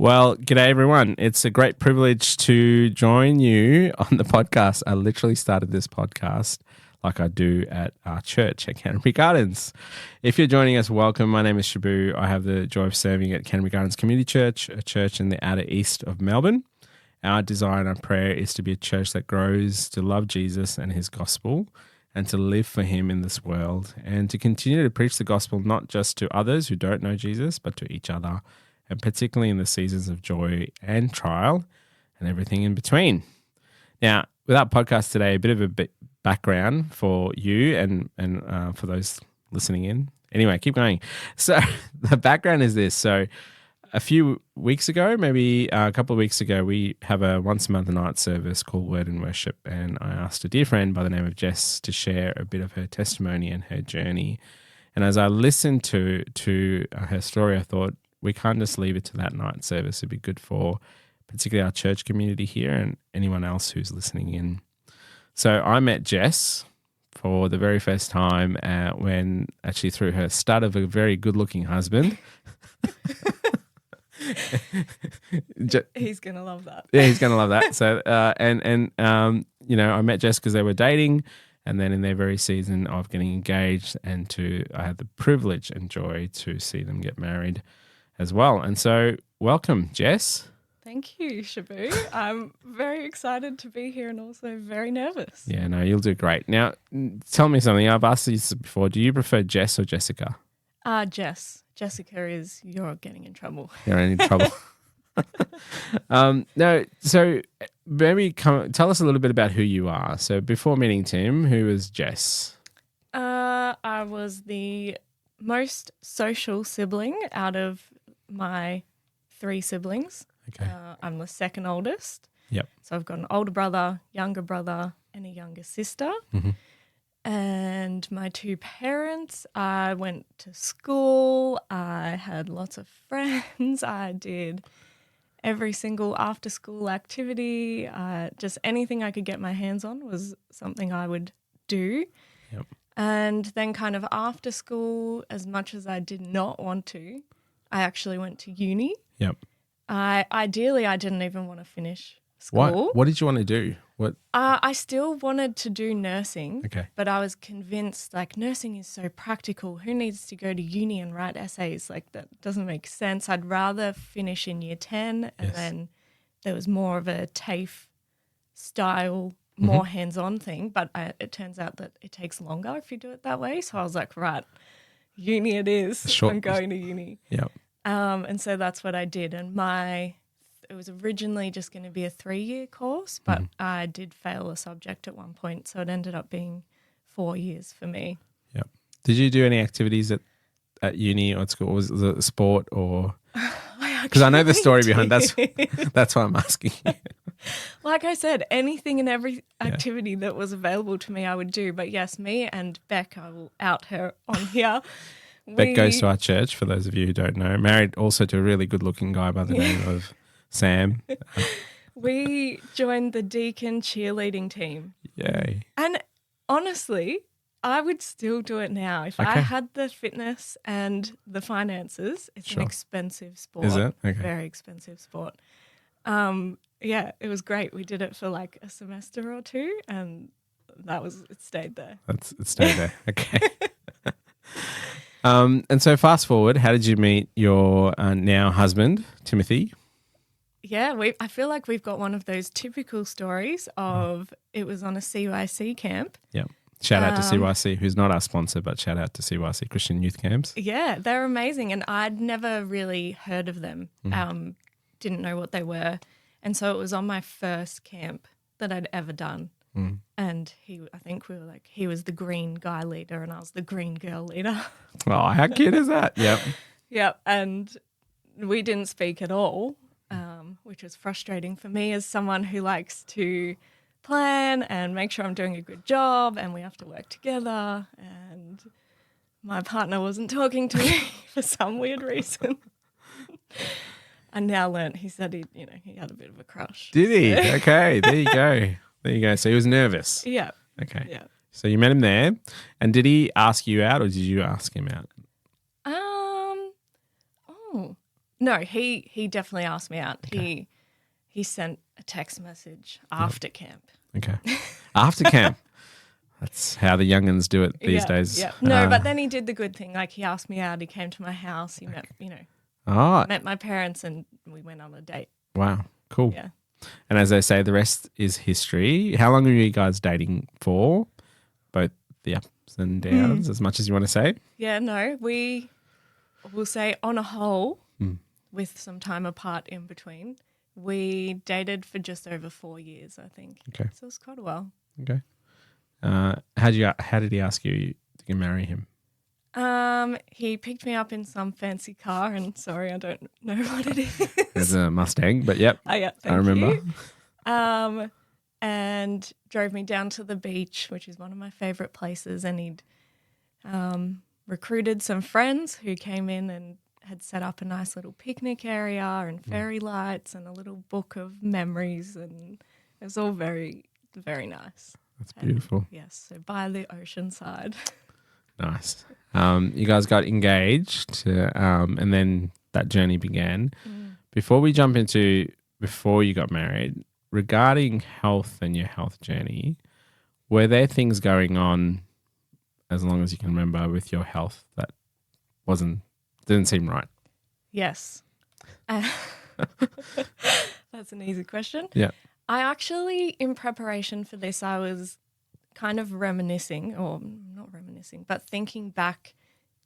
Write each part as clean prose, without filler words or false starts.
Well, g'day everyone. It's a great privilege to join you on the podcast. I literally started this podcast like I do at our church at Canterbury Gardens. If you're joining us, welcome. My name is Shebu. I have the joy of serving at Canterbury Gardens Community Church, a church in the outer east of Melbourne. Our desire and our prayer is to be a church that grows to love Jesus and his gospel and to live for him in this world and to continue to preach the gospel not just to others who don't know Jesus, but to each other, and particularly in the seasons of joy and trial and everything in between. Now, with our podcast today, a bit of a background for you and for those listening in. Anyway, keep going. So the background is this. So a few weeks ago, maybe a couple of weeks ago, we have a once-a-month night service called Word and Worship, and I asked a dear friend by the name of Jess to share a bit of her testimony and her journey. And as I listened to her story, I thought, we can't just leave it to that night service. It'd be good for particularly our church community here and anyone else who's listening in. So I met Jess for the very first time when actually through her stud of a very good-looking husband. He's going to love that. Yeah, he's going to love that. So, you know, I met Jess because they were dating, and then in their very season of getting engaged, I had the privilege and joy to see them get married as well. And so, welcome, Jess. Thank you, Shebu. I'm very excited to be here and also very nervous. Yeah, no, you'll do great. Now, tell me something. I've asked you this before. Do you prefer Jess or Jessica? Jess. Jessica is you're getting in trouble. You're in trouble. No, so maybe tell us a little bit about who you are. So before meeting Tim, who was Jess? I was the most social sibling out of my 3 siblings. Okay. I'm the second oldest. Yep. So I've got an older brother, and a younger sister. Mm-hmm. And my 2 parents, I went to school. I had lots of friends. I did every single after-school activity. Just anything I could get my hands on was something I would do. Yep. And then kind of after school, as much as I did not want to, I actually went to uni. Yep. Ideally, I didn't even want to finish school. What did you want to do? What? I still wanted to do nursing, Okay. but I was convinced, like, nursing is so practical. Who needs to go to uni and write essays? Like, that doesn't make sense. I'd rather finish in year 10 and then there was more of a TAFE style, more hands-on thing, but it turns out that it takes longer if you do it that way. So I was like, right, uni it is. Sure. I'm going to uni. Yep. And so that's what I did. And it was originally just going to be a 3-year course, but I did fail a subject at one point, so it ended up being 4 years for me. Yep. Did you do any activities at uni or at school? Was it sport or? Because I know the story behind that's why I'm asking you. Like I said, anything and every activity that was available to me, I would do. But yes, me and Beck, I will out her on here. Beck goes to our church, for those of you who don't know. Married also to a really good-looking guy by the name of Sam. We joined the Deacon cheerleading team. Yay. And honestly, I would still do it now. If I had the fitness and the finances, it's an expensive sport. Is it? Okay. Very expensive sport. Yeah, it was great. We did it for like a semester or 2 and it stayed there. It stayed there. Okay. And so fast forward, how did you meet your now husband, Timothy? Yeah, I feel like we've got one of those typical stories of it was on a CYC camp. Yeah. Shout out to CYC, who's not our sponsor, but shout out to CYC, Christian Youth Camps. Yeah, they're amazing. And I'd never really heard of them, didn't know what they were. And so it was on my first camp that I'd ever done. And I think he was the green guy leader and I was the green girl leader. Oh, how cute is that? Yep. Yep. And we didn't speak at all, which was frustrating for me as someone who likes to plan and make sure I'm doing a good job and we have to work together. And my partner wasn't talking to me for some weird reason. I now learned he said he had a bit of a crush. Did he? Okay, there you go. There you go. So he was nervous. Yeah. Okay. Yeah. So you met him there, and did he ask you out or did you ask him out? No, he definitely asked me out. Okay. He sent a text message after camp. Okay. After camp. That's how the youngins do it these days. Yeah. No, but then he did the good thing. Like he asked me out. He came to my house. He met, met my parents, and we went on a date. Wow. Cool. Yeah. And as they say, the rest is history. How long are you guys dating for? Both the ups and downs, as much as you want to say? Yeah, no, we will say on a whole, with some time apart in between, we dated for just over 4 years, I think. Okay. So it was quite a while. Okay. How did he ask you to marry him? He picked me up in some fancy car, and sorry, I don't know what it is. There's a Mustang, but yep. Oh, yeah, I remember. And drove me down to the beach, which is one of my favourite places, and he'd recruited some friends who came in and had set up a nice little picnic area and fairy lights and a little book of memories, and it was all very, very nice. That's beautiful. Yes, so by the ocean side. Nice. You guys got engaged, and then that journey began. Before we jump into before you got married, regarding health and your health journey, were there things going on, as long as you can remember, with your health that didn't seem right? Yes. That's an easy question. Yeah. I actually, in preparation for this, I was kind of reminiscing, or not reminiscing, but thinking back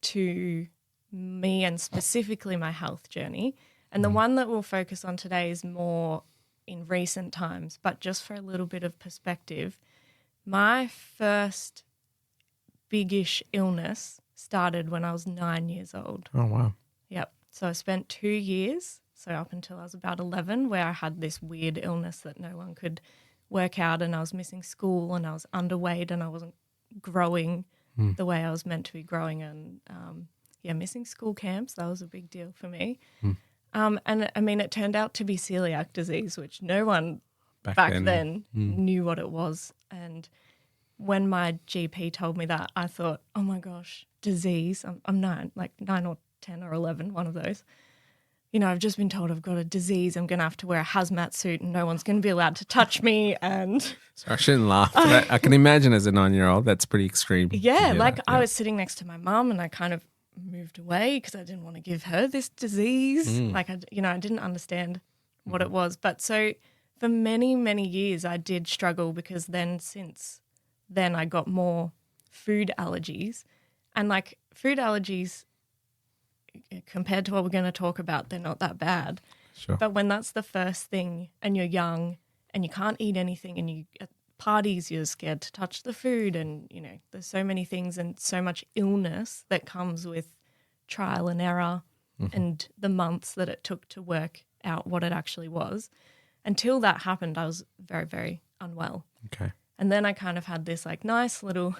to me and specifically my health journey. And the one that we'll focus on today is more in recent times, but just for a little bit of perspective, my first biggish illness started when I was 9 years old. Oh, wow. Yep. So I spent 2 years, so up until I was about 11, where I had this weird illness that no one could work out, and I was missing school, and I was underweight, and I wasn't growing the way I was meant to be growing, and missing school camps, that was a big deal for me. And I mean, it turned out to be celiac disease, which no one back then knew what it was. And when my GP told me that, I thought, oh my gosh, disease. I'm 9 or 10 or 11, one of those. I've just been told I've got a disease. I'm going to have to wear a hazmat suit and no one's going to be allowed to touch me. And so I shouldn't laugh. But I can imagine as a 9-year-old, that's pretty extreme. Yeah, I was sitting next to my mum and I kind of moved away because I didn't want to give her this disease. I didn't understand what it was. But so for many, many years I did struggle, because since then I got more food allergies. And food allergies, compared to what we're going to talk about, they're not that bad. Sure. But when that's the first thing and you're young and you can't eat anything, and you at parties you're scared to touch the food, and there's so many things and so much illness that comes with trial and error and the months that it took to work out what it actually was. Until that happened, I was very, very unwell. Okay. And then I kind of had this nice little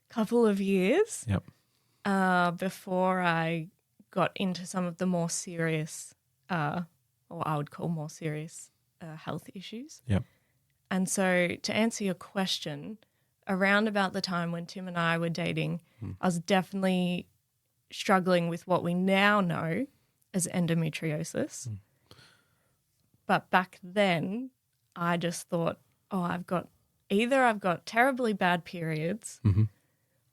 couple of years before I got into some of the more serious, or I would call more serious, health issues. Yep. And so to answer your question, around about the time when Tim and I were dating, I was definitely struggling with what we now know as endometriosis. But back then, I just thought, I've got terribly bad periods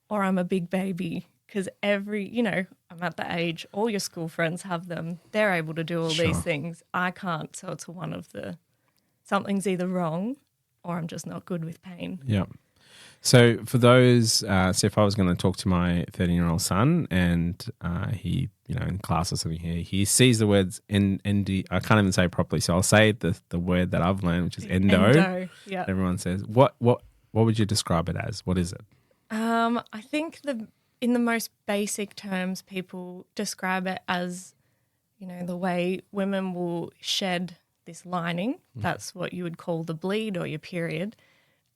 or I'm a big baby, because I'm at the age, all your school friends have them. They're able to do all these things. I can't. So it's something's either wrong or I'm just not good with pain. Yeah. So for those, if I was going to talk to my 13-year-old son and he, in class or something here, he sees the words I can't even say it properly. So I'll say the word that I've learned, which is endo. Endo, yeah. Everyone says, what would you describe it as? What is it? I think in the most basic terms, people describe it as, the way women will shed this lining. That's what you would call the bleed or your period.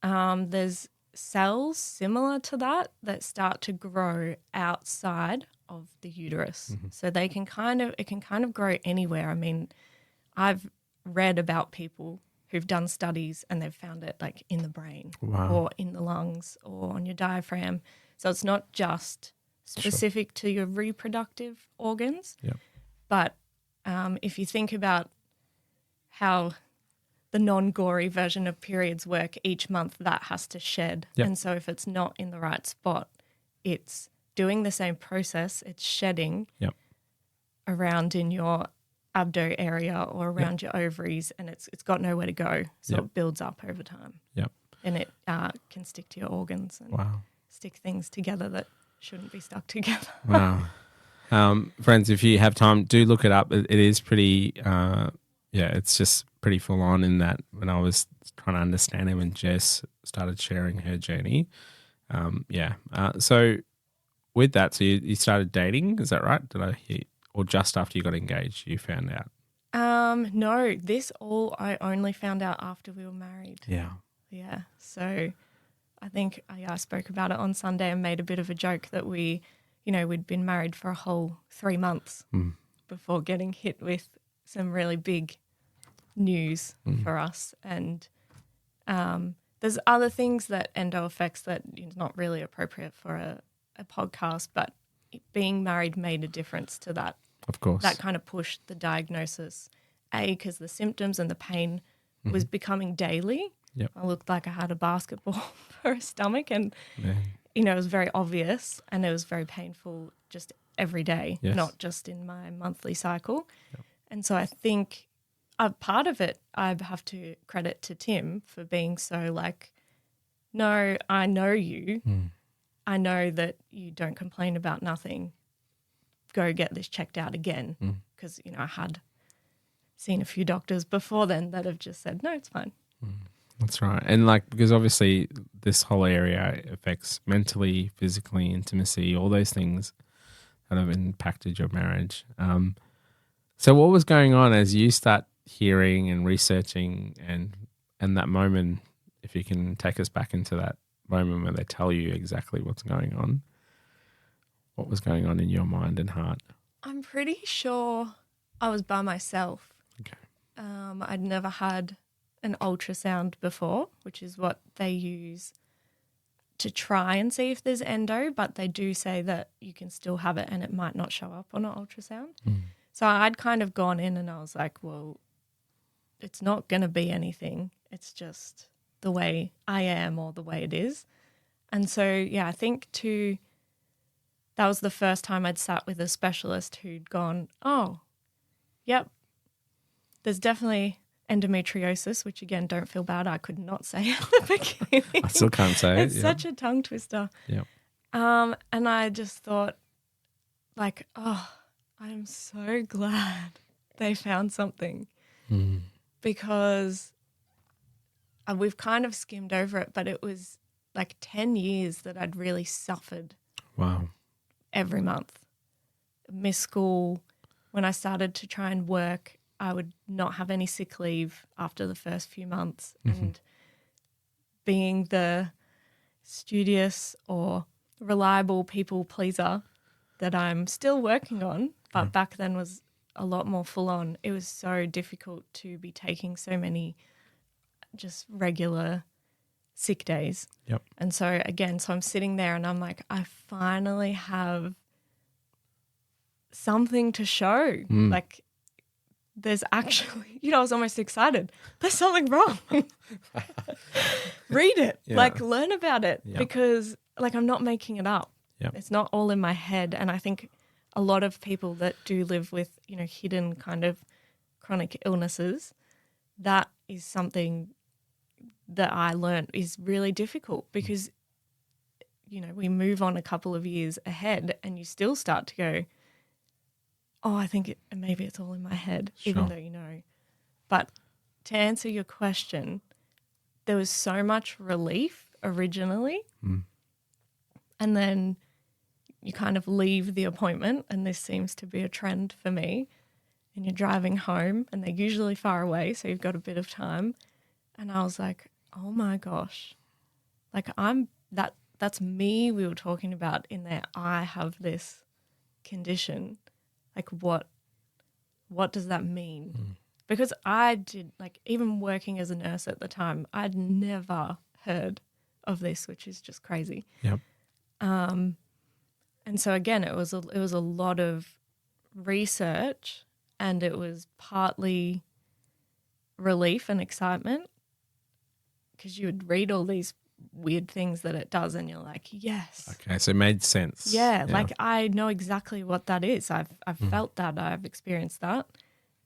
There's cells similar to that start to grow outside of the uterus. So it can kind of grow anywhere. I mean, I've read about people who've done studies and they've found it in the brain or in the lungs or on your diaphragm. So it's not just specific to your reproductive organs, but if you think about how the non-gory version of periods work, each month that has to shed. Yep. And so if it's not in the right spot, it's doing the same process. It's shedding Yep. around in your abdo area or around your ovaries, and it's got nowhere to go. So Yep. it builds up over time. Yep. And it can stick to your organs and Wow. stick things together that shouldn't be stuck together. Wow. Friends, if you have time, do look it up. It is pretty, it's just pretty full on in that when I was trying to understand it when Jess started sharing her journey. So with that, so you started dating, is that right? Did I hear? Or just after you got engaged, you found out? No, this all I only found out after we were married. Yeah. Yeah. So I think I spoke about it on Sunday and made a bit of a joke that we'd been married for a whole 3 months before getting hit with some really big news for us. And there's other things that endo affects that is not really appropriate for a podcast, but being married made a difference to that. Of course. That kind of pushed the diagnosis, because the symptoms and the pain was becoming daily. Yep. I looked like I had a basketball for a stomach, and Yeah. it was very obvious, and it was very painful just every day, Yes. not just in my monthly cycle. Yep. And so I think a part of it I have to credit to Tim for being so like, no, I know you. I know that you don't complain about nothing. Go get this checked out again. Because, I had seen a few doctors before then that have just said, no, it's fine. That's right. And because obviously this whole area affects mentally, physically, intimacy, all those things that have impacted your marriage. So what was going on as you start hearing and researching and that moment, if you can take us back into that moment where they tell you exactly what's going on? What was going on in your mind and heart? I'm pretty sure I was by myself. Okay. I'd never had an ultrasound before, which is what they use to try and see if there's endo, but they do say that you can still have it and it might not show up on an ultrasound. So I'd kind of gone in and I was like, well, it's not going to be anything. It's just the way I am or the way it is. And so, I think that was the first time I'd sat with a specialist who'd gone, oh, yep, there's definitely endometriosis, which again, don't feel bad. I could not say at the beginning. I still can't say it. It's such a tongue twister. Yeah. And I just thought I'm so glad they found something because we've kind of skimmed over it, but it was like 10 years that I'd really suffered. Wow. Every month. Miss school. When I started to try and work, I would not have any sick leave after the first few months. And being the studious or reliable people pleaser that I'm still working on, but back then was a lot more full on. It was so difficult to be taking so many just regular sick days. Yep. And so again, I'm sitting there and I'm like, I finally have something to show. Like there's actually, I was almost excited. There's something wrong. Read it, learn about it because I'm not making it up. Yep. It's not all in my head. And I think a lot of people that do live with, hidden kind of chronic illnesses, that is something that I learned is really difficult because, we move on a couple of years ahead and you still start to go, oh, I think maybe it's all in my head, even though you know. But to answer your question, there was so much relief originally. And then you kind of leave the appointment, and this seems to be a trend for me, and you're driving home and they're usually far away, so you've got a bit of time. And I was like, oh my gosh, that's me we were talking about in there. I have this condition. Like what does that mean? Because I did, even working as a nurse at the time, I'd never heard of this, which is just crazy. Yep. And so again, it was a lot of research and it was partly relief and excitement because you would read all these weird things that it does and you're like, yes. Okay, so it made sense. Yeah, like I know exactly what that is. I've felt that. I've experienced that.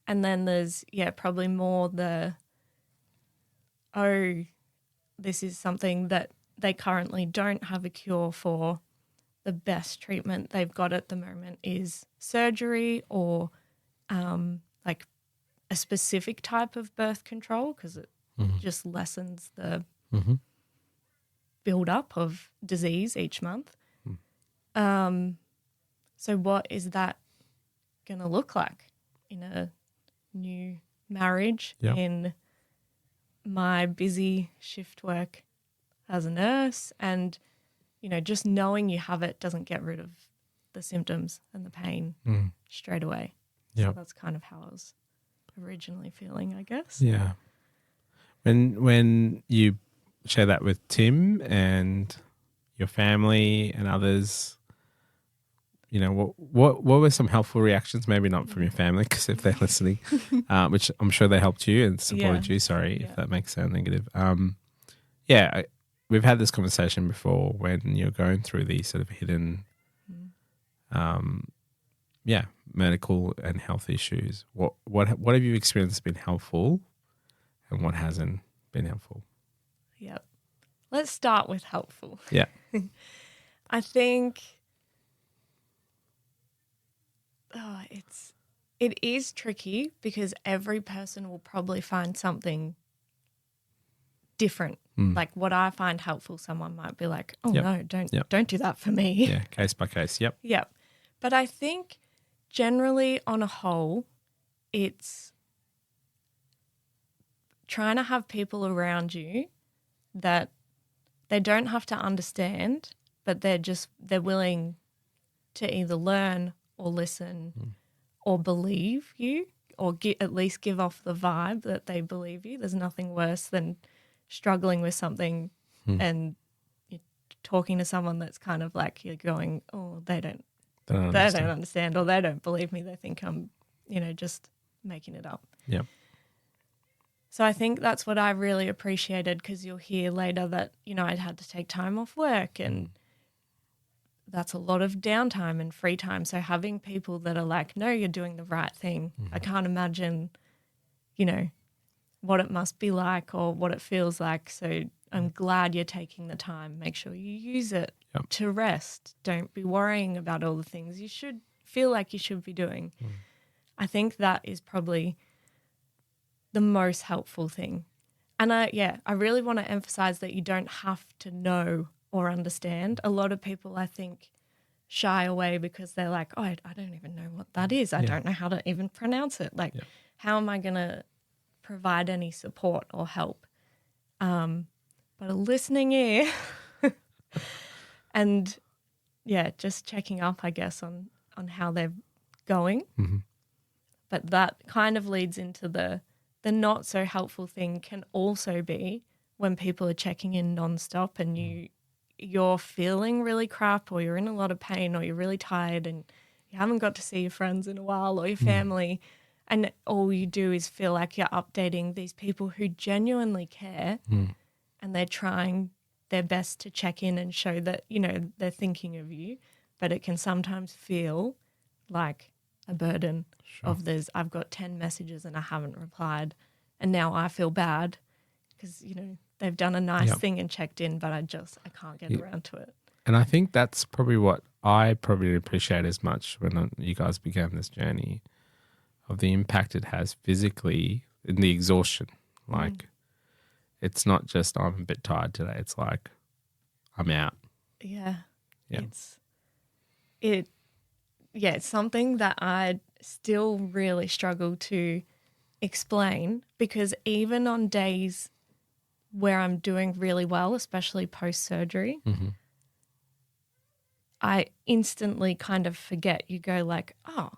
And then there's, probably more this is something that they currently don't have a cure for. The best treatment they've got at the moment is surgery or like a specific type of birth control because it just lessens the build-up of disease each month. So what is that going to look like in a new marriage, in my busy shift work as a nurse, and, just knowing you have it doesn't get rid of the symptoms and the pain straight away. So that's kind of how I was originally feeling, I guess. Yeah. When you share that with Tim and your family and others, what were some helpful reactions? Maybe not from your family, because if they're listening, which I'm sure they helped you and supported you. Sorry if that makes sound negative. We've had this conversation before when you're going through these sort of hidden, medical and health issues. What have you experienced that's been helpful, and what hasn't been helpful? Yep. Let's start with helpful. Yeah. I think it is tricky because every person will probably find something different. Like what I find helpful, someone might be like, "Oh no, don't do that for me." Yeah, case by case. Yep. Yep. But I think generally on a whole, it's trying to have people around you that they don't have to understand, but they're willing to either learn or listen or believe you, or at least give off the vibe that they believe you. There's nothing worse than struggling with something and you're talking to someone that's kind of like you're going, oh, they don't understand, or they don't believe me. They think I'm, just making it up. Yeah. So I think that's what I really appreciated, because you'll hear later that, I'd had to take time off work, and that's a lot of downtime and free time. So having people that are like, no, you're doing the right thing. I can't imagine, what it must be like or what it feels like. So I'm glad you're taking the time. Make sure you use it to rest. Don't be worrying about all the things you should feel like you should be doing. I think that is probably the most helpful thing. And I really want to emphasize that you don't have to know or understand. A lot of people, I think, shy away because they're like, oh, I don't even know what that is. I don't know how to even pronounce it. Like, how am I going to provide any support or help? But a listening ear and, just checking up, I guess, on how they're going. But that kind of leads into the not so helpful thing can also be when people are checking in nonstop and you're feeling really crap, or you're in a lot of pain, or you're really tired and you haven't got to see your friends in a while or your family, and all you do is feel like you're updating these people who genuinely care and they're trying their best to check in and show that, they're thinking of you, but it can sometimes feel like a burden of I've got 10 messages and I haven't replied, and now I feel bad because, they've done a nice thing and checked in, but I can't get around to it. And I think that's probably what I probably appreciate as much when you guys began this journey, of the impact it has physically in the exhaustion. Like, it's not just I'm a bit tired today. It's like I'm out. Yeah. It's something that I still really struggle to explain, because even on days where I'm doing really well, especially post-surgery, I instantly kind of forget. You go like, oh,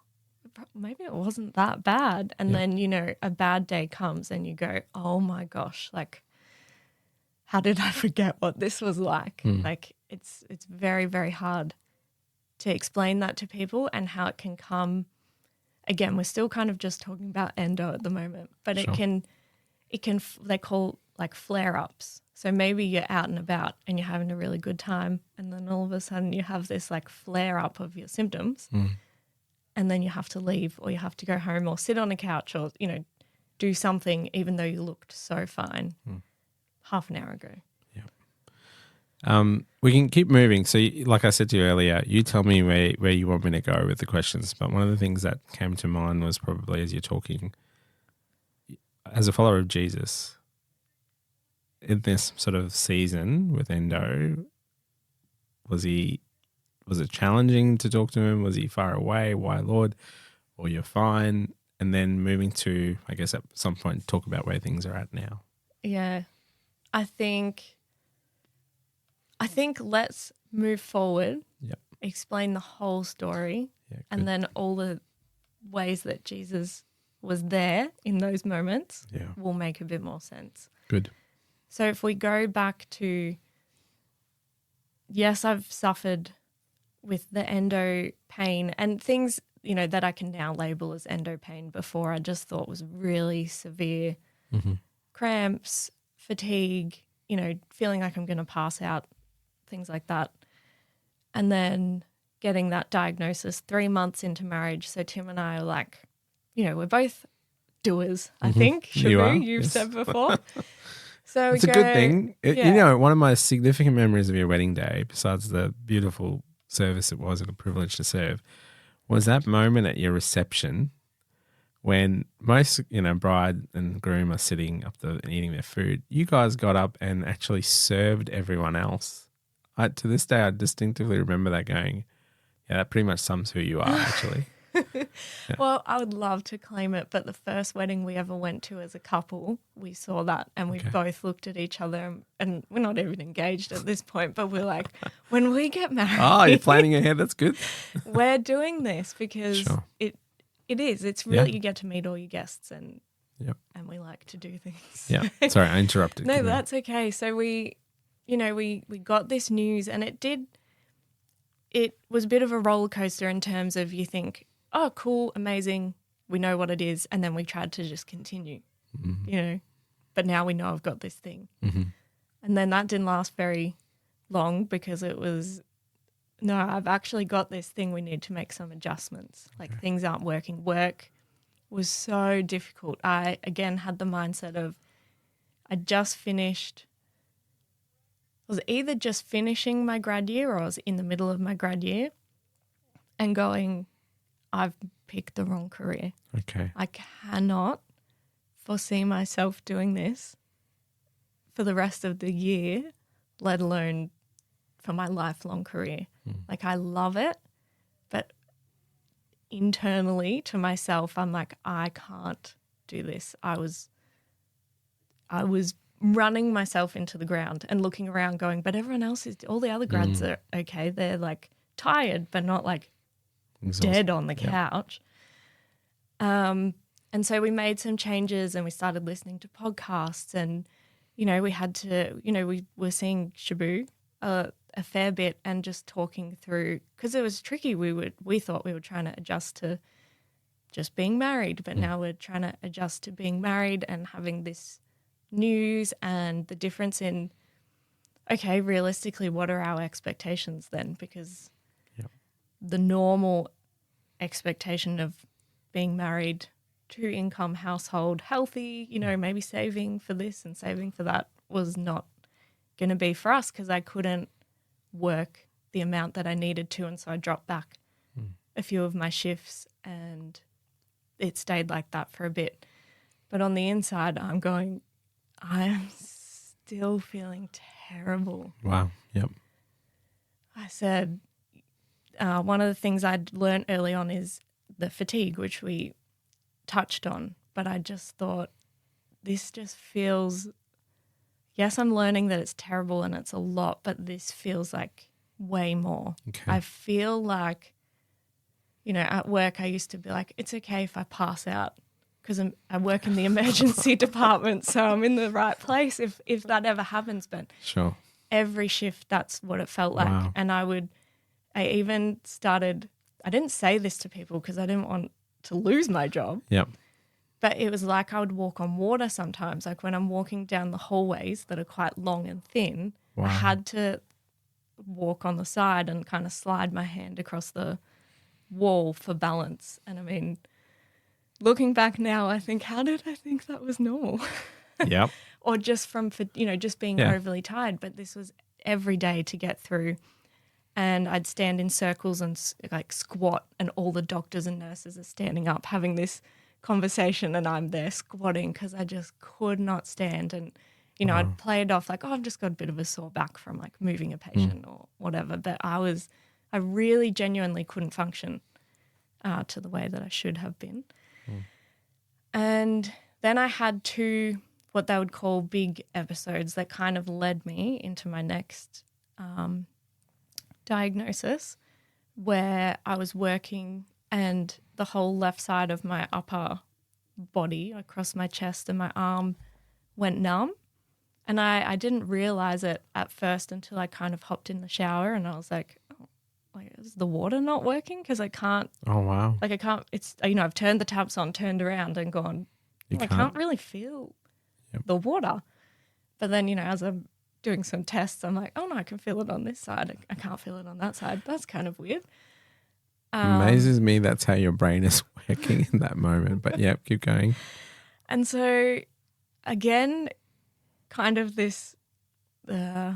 maybe it wasn't that bad. And then, a bad day comes and you go, oh my gosh, like, how did I forget what this was like? Like, it's very, very hard to explain that to people, and how it can come again, we're still kind of just talking about endo at the moment, but Sure. it can, they call like flare-ups. So maybe you're out and about and you're having a really good time, and then all of a sudden you have this like flare-up of your symptoms, and then you have to leave, or you have to go home or sit on a couch, or, you know, do something even though you looked so fine half an hour ago. We can keep moving. So, like I said to you earlier, you tell me where you want me to go with the questions. But one of the things that came to mind was probably as you're talking, as a follower of Jesus, in this sort of season with endo, was it challenging to talk to him? Was he far away? Why, Lord? Or you're fine? And then moving to, I guess, at some point, talk about where things are at now. Yeah. I think let's move forward, explain the whole story, and then all the ways that Jesus was there in those moments will make a bit more sense. Good. So if we go back to, yes, I've suffered with the endo pain and things, you know, that I can now label as endo pain. Before I just thought was really severe cramps, fatigue, you know, feeling like I'm going to pass out, things like that. And then getting that diagnosis 3 months into marriage. So Tim and I are like, you know, we're both doers, I think. Shebu, you've said before. So it's a good thing. You know, one of my significant memories of your wedding day, besides the beautiful service it was and a privilege to serve, was that moment at your reception when most, you know, bride and groom are sitting up there and eating their food. You guys got up and actually served everyone else. To this day, I distinctively remember that going, yeah, that pretty much sums who you are, actually. Well, I would love to claim it, but the first wedding we ever went to as a couple, we saw that and we both looked at each other, and we're not even engaged at this point, but we're like, when we get married. Oh, you're planning ahead. That's good. We're doing this because it is. It's really, you get to meet all your guests and we like to do things. Yeah. Sorry, I interrupted. No, that's okay. So we got this news, and it was a bit of a roller coaster in terms of, you think, oh, cool, amazing, we know what it is, and then we tried to just continue, you know, but now we know I've got this thing. And then that didn't last very long because it was, no, I've actually got this thing, we need to make some adjustments. Like things aren't working. Work was so difficult. I, again, had the mindset of I was either just finishing my grad year or I was in the middle of my grad year and going, I've picked the wrong career. Okay. I cannot foresee myself doing this for the rest of the year, let alone for my lifelong career. Like, I love it, but internally to myself, I'm like, I can't do this. I was running myself into the ground and looking around going, but everyone else all the other grads are okay. They're like tired, but not like dead on the couch. And so we made some changes and we started listening to podcasts, and, you know, we had to, you know, we were seeing Shebu a fair bit and just talking through, because it was tricky. We thought we were trying to adjust to just being married, but now we're trying to adjust to being married and having this news and the difference in, okay, realistically, what are our expectations then? Because the normal expectation of being married, 2-income household, healthy, you know, maybe saving for this and saving for that was not going to be for us, because I couldn't work the amount that I needed to, and so I dropped back a few of my shifts and it stayed like that for a bit. But on the inside, I'm going, I am still feeling terrible. Wow. Yep. I said, one of the things I'd learned early on is the fatigue, which we touched on. But I just thought, this just feels, yes, I'm learning that it's terrible and it's a lot, but this feels like way more. Okay. I feel like, you know, at work I used to be like, it's okay if I pass out, because I work in the emergency department, so I'm in the right place if that ever happens. But every shift, that's what it felt like. Wow. And I even started, I didn't say this to people because I didn't want to lose my job. Yep. But it was like I would walk on water sometimes. Like when I'm walking down the hallways that are quite long and thin, Wow. I had to walk on the side and kind of slide my hand across the wall for balance. And I mean, looking back now, I think, how did I think that was normal? Yep. Or just from, just being overly tired. But this was every day to get through. And I'd stand in circles and like squat, and all the doctors and nurses are standing up having this conversation, and I'm there squatting because I just could not stand. And, I'd play it off like, oh, I've just got a bit of a sore back from like moving a patient or whatever. But I really genuinely couldn't function to the way that I should have been. And then I had 2 what they would call big episodes that kind of led me into my next diagnosis, where I was working and the whole left side of my upper body across my chest and my arm went numb. And I didn't realize it at first until I kind of hopped in the shower and I was like, oh, like, is the water not working? Because I can't. Oh, wow. Like I can't, it's, I've turned the taps on, turned around and gone, I can't really feel the water. But then, as I'm doing some tests, I'm like, oh no, I can feel it on this side. I can't feel it on that side. That's kind of weird. Amazes me that's how your brain is working in that moment. But yeah, keep going. And so again, kind of this, I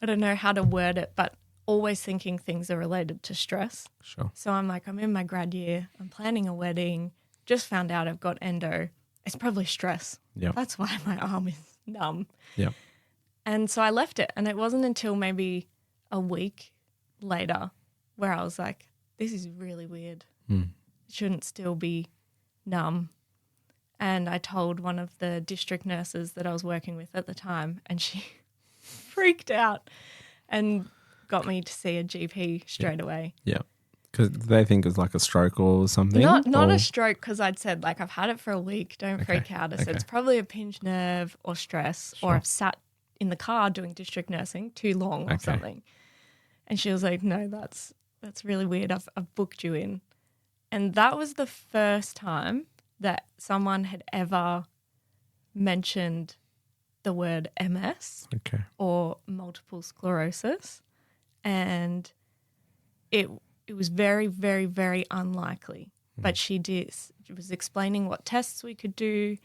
don't know how to word it, but always thinking things are related to stress. Sure. So I'm like, I'm in my grad year, I'm planning a wedding, just found out I've got endo. It's probably stress. Yeah. That's why my arm is numb. Yeah. And so I left it. And it wasn't until maybe a week later where I was like, this is really weird. It shouldn't still be numb. And I told one of the district nurses that I was working with at the time, and she freaked out and got me to see a GP straight away. Yeah. Because they think it's like a stroke or something? Not a stroke, because I'd said, like, I've had it for a week. Don't freak out. I said it's probably a pinched nerve or stress, or I've sat in the car doing district nursing too long or something. And she was like, no, that's really weird. I've booked you in. And that was the first time that someone had ever mentioned the word MS or multiple sclerosis. And it was very, very, very unlikely. But she was explaining what tests we could do.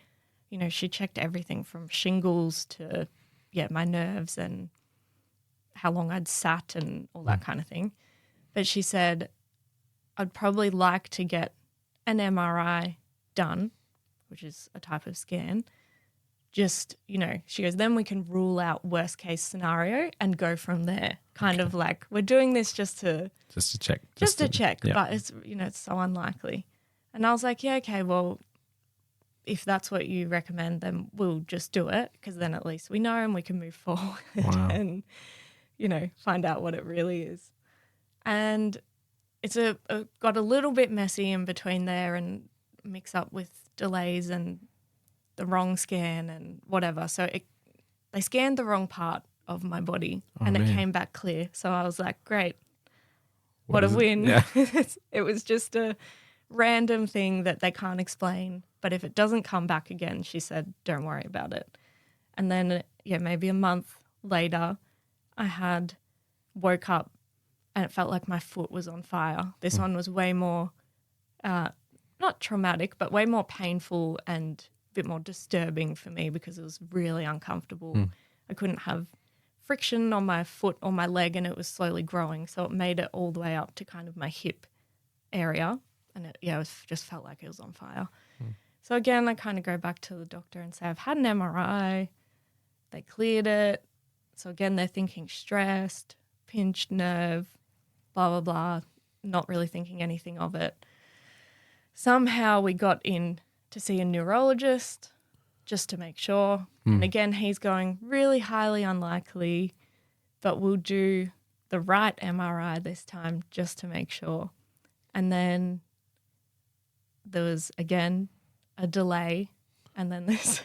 She checked everything from shingles to, my nerves and how long I'd sat and all that kind of thing. But she said, I'd probably like to get an MRI done, which is a type of scan. Just, she goes, then we can rule out worst case scenario and go from there. Kind of like, we're doing this just to check. Just to check, but it's, it's so unlikely. And I was like, yeah, okay, well, if that's what you recommend, then we'll just do it, because then at least we know and we can move forward and, find out what it really is. And it's got a little bit messy in between there and mix up with delays and the wrong scan and whatever. So they scanned the wrong part of my body and it came back clear. So I was like, great, what a win. Yeah. It was just a random thing that they can't explain. But if it doesn't come back again, she said, don't worry about it. And then, maybe a month later, I woke up and it felt like my foot was on fire. This one was way more, not traumatic, but way more painful and a bit more disturbing for me because it was really uncomfortable. I couldn't have friction on my foot or my leg, and it was slowly growing. So it made it all the way up to kind of my hip area. And it just felt like it was on fire. So again, I kind of go back to the doctor and say, I've had an MRI. They cleared it. So again, they're thinking stressed, pinched nerve, blah, blah, blah, not really thinking anything of it. Somehow we got in to see a neurologist just to make sure. And again, he's going, really highly unlikely, but we'll do the right MRI this time just to make sure. And then there was, again, a delay, and then this.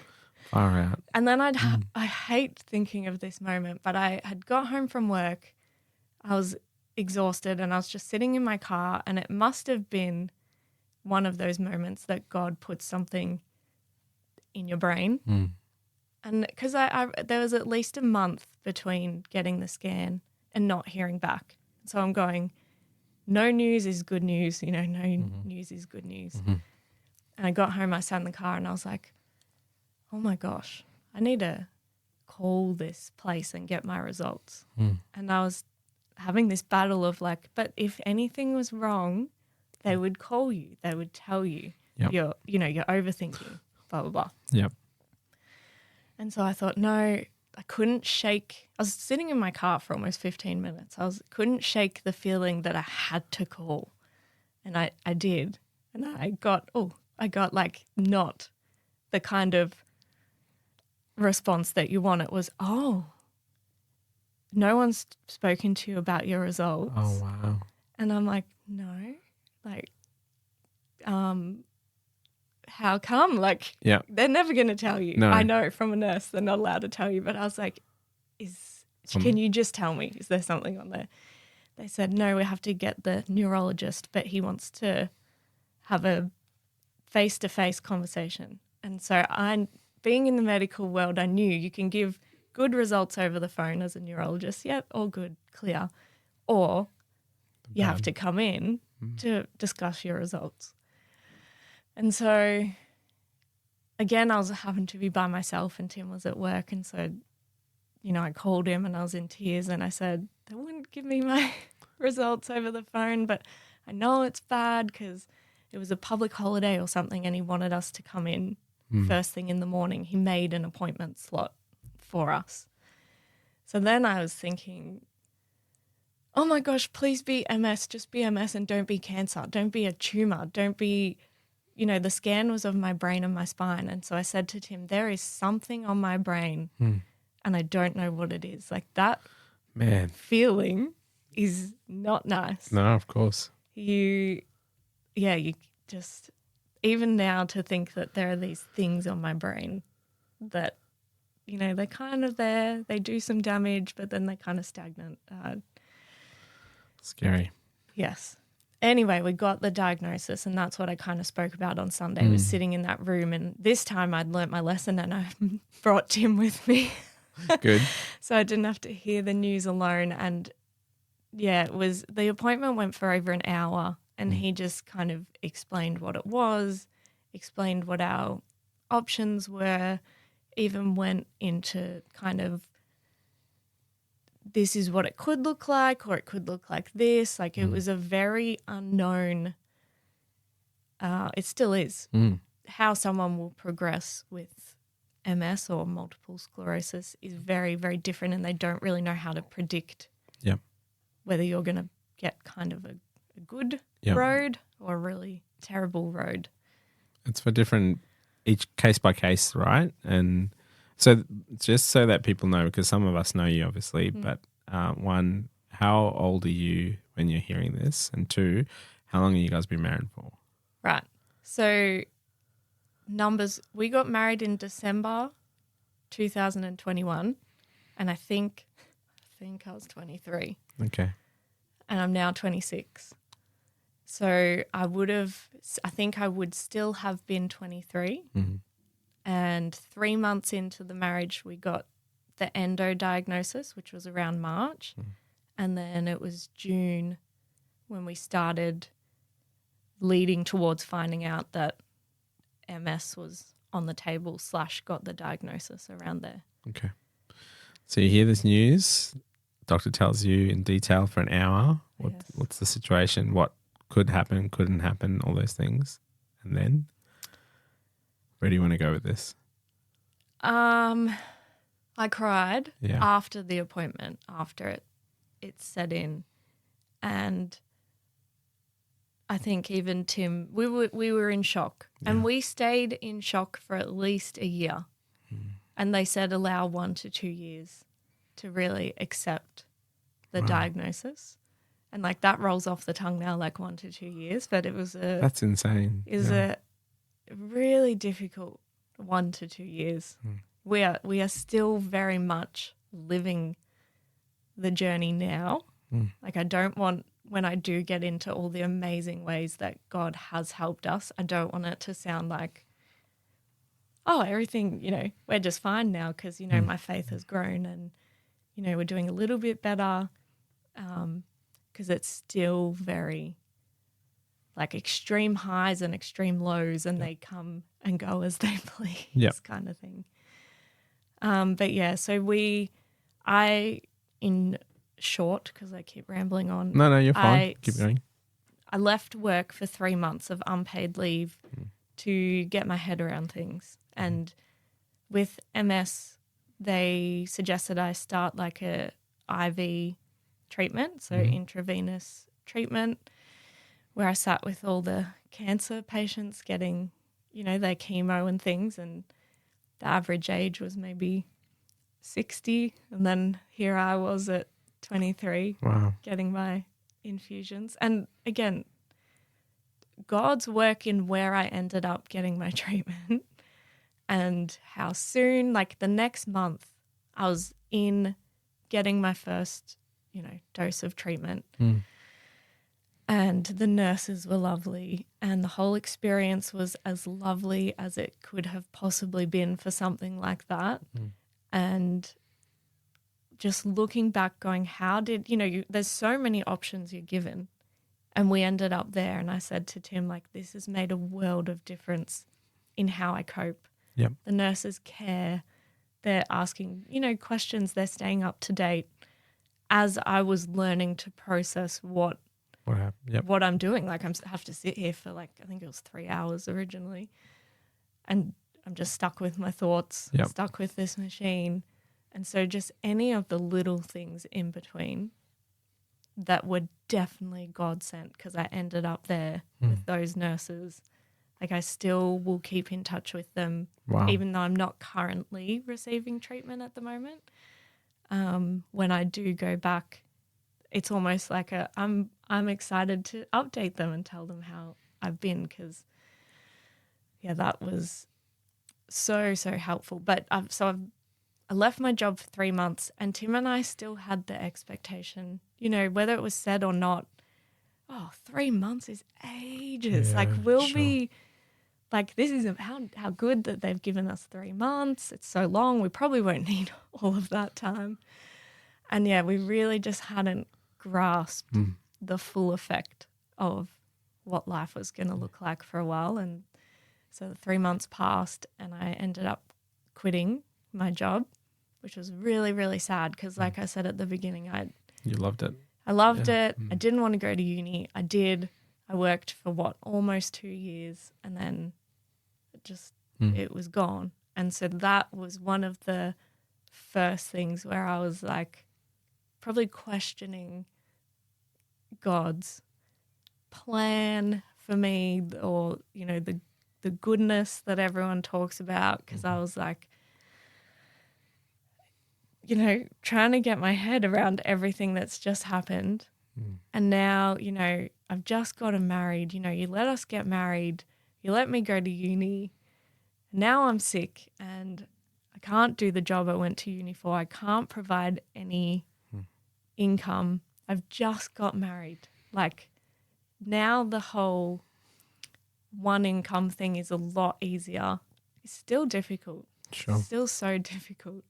All right. And then I hate thinking of this moment, but I had got home from work. I was exhausted and I was just sitting in my car, and it must have been one of those moments that God puts something in your brain. And because there was at least a month between getting the scan and not hearing back. So I'm going, no news is good news, no news is good news. And I got home, I sat in the car and I was like, oh my gosh, I need to call this place and get my results. And I was having this battle of like, but if anything was wrong, they would call you, they would tell you, you're overthinking, blah, blah, blah. Yep. And so I thought, no, I couldn't shake. I was sitting in my car for almost 15 minutes. Couldn't shake the feeling that I had to call. And I did. And I got like not the kind of response that you want. It was, oh, no one's spoken to you about your results. Oh, wow. And I'm like, no, like, how come? Like, they're never going to tell you. No. I know from a nurse they're not allowed to tell you, but I was like, can you just tell me? Is there something on there? They said, no, we have to get the neurologist, but he wants to have a face-to-face conversation. And so being in the medical world, I knew you can give good results over the phone as a neurologist. Yep, all good, clear. Or you have to come in to discuss your results. And so, again, I was having to be by myself and Tim was at work. And so, I called him and I was in tears and I said, they wouldn't give me my results over the phone, but I know it's bad because it was a public holiday or something and he wanted us to come in first thing in the morning. He made an appointment slot for us. So then I was thinking, oh my gosh, please be MS, just be MS and don't be cancer. Don't be a tumor. Don't be, the scan was of my brain and my spine. And so I said to Tim, there is something on my brain and I don't know what it is. Like that feeling is not nice. No, of course. You just, even now to think that there are these things on my brain that, they're kind of there, they do some damage, but then they're kind of stagnant. Scary. Yes. Anyway, we got the diagnosis and that's what I kind of spoke about on Sunday, was sitting in that room. And this time I'd learnt my lesson and I brought Tim with me. Good. So I didn't have to hear the news alone. And the appointment went for over an hour and he just kind of explained what it was, explained what our options were, even went into kind of this is what it could look like or it could look like this. Like it was a very unknown, it still is, how someone will progress with MS or multiple sclerosis is very, very different and they don't really know how to predict whether you're going to get kind of a good road or a really terrible road. It's for different, each case by case, right? And so just so that people know, because some of us know you obviously, but one, how old are you when you're hearing this? And two, how long have you guys been married for? Right. So numbers, we got married in December 2021 and I think I was 23. Okay. And I'm now 26. So I think I would still have been 23. And 3 months into the marriage, we got the endo diagnosis, which was around March. And then it was June when we started leading towards finding out that MS was on the table / got the diagnosis around there. Okay. So you hear this news, doctor tells you in detail for an hour what's the situation, what could happen, couldn't happen, all those things. And then where do you want to go with this? I cried after the appointment, after it set in. And I think even Tim, we were in shock. And we stayed in shock for at least a year. And they said allow 1 to 2 years to really accept the diagnosis. And like that rolls off the tongue now, like 1 to 2 years. But it was that's insane. It was a really difficult 1 to 2 years. We are still very much living the journey now. Like I don't want when I do get into all the amazing ways that God has helped us, I don't want it to sound like, oh, everything, we're just fine now because, my faith has grown and, we're doing a little bit better, because it's still very like extreme highs and extreme lows, and they come and go as they please, kind of thing. But yeah, so in short, because I keep rambling on. No, you're fine. Keep going. I left work for 3 months of unpaid leave to get my head around things. And with MS, they suggested I start like a IV treatment, so intravenous treatment, where I sat with all the cancer patients getting, their chemo and things, and the average age was maybe 60, and then here I was at 23 getting my infusions. And again, God's work in where I ended up getting my treatment and how soon, like the next month, I was in getting my first, dose of treatment. And the nurses were lovely, and the whole experience was as lovely as it could have possibly been for something like that. And just looking back going, how did, there's so many options you're given, and we ended up there. And I said to Tim, like, this has made a world of difference in how I cope. Yep. The nurses care. They're asking, questions. They're staying up to date as I was learning to process what I'm doing. Like, I have to sit here for I think it was 3 hours originally, and I'm just stuck with my thoughts, stuck with this machine. And so just any of the little things in between that were definitely God sent, because I ended up there with those nurses. Like, I still will keep in touch with them, even though I'm not currently receiving treatment at the moment. When I do go back, it's almost like I'm excited to update them and tell them how I've been, because, that was so helpful. But I left my job for 3 months, and Tim and I still had the expectation, whether it was said or not, 3 months is ages. We'll be like, this is how good that they've given us 3 months. It's so long. We probably won't need all of that time. And we really just hadn't grasped the full effect of what life was going to look like for a while. And so the 3 months passed, and I ended up quitting my job, which was really, really sad because, like I said at the beginning, You loved it. I loved it. I didn't want to go to uni. I did. I worked for almost 2 years, and then it was gone. And so that was one of the first things where I was like probably questioning God's plan for me, or, the goodness that everyone talks about, because I was like, trying to get my head around everything that's just happened. And now, I've just gotten married. You let us get married. You let me go to uni. Now I'm sick and I can't do the job I went to uni for. I can't provide any income. I've just got married. Like, now the whole one income thing is a lot easier. It's still difficult. Sure. It's still so difficult.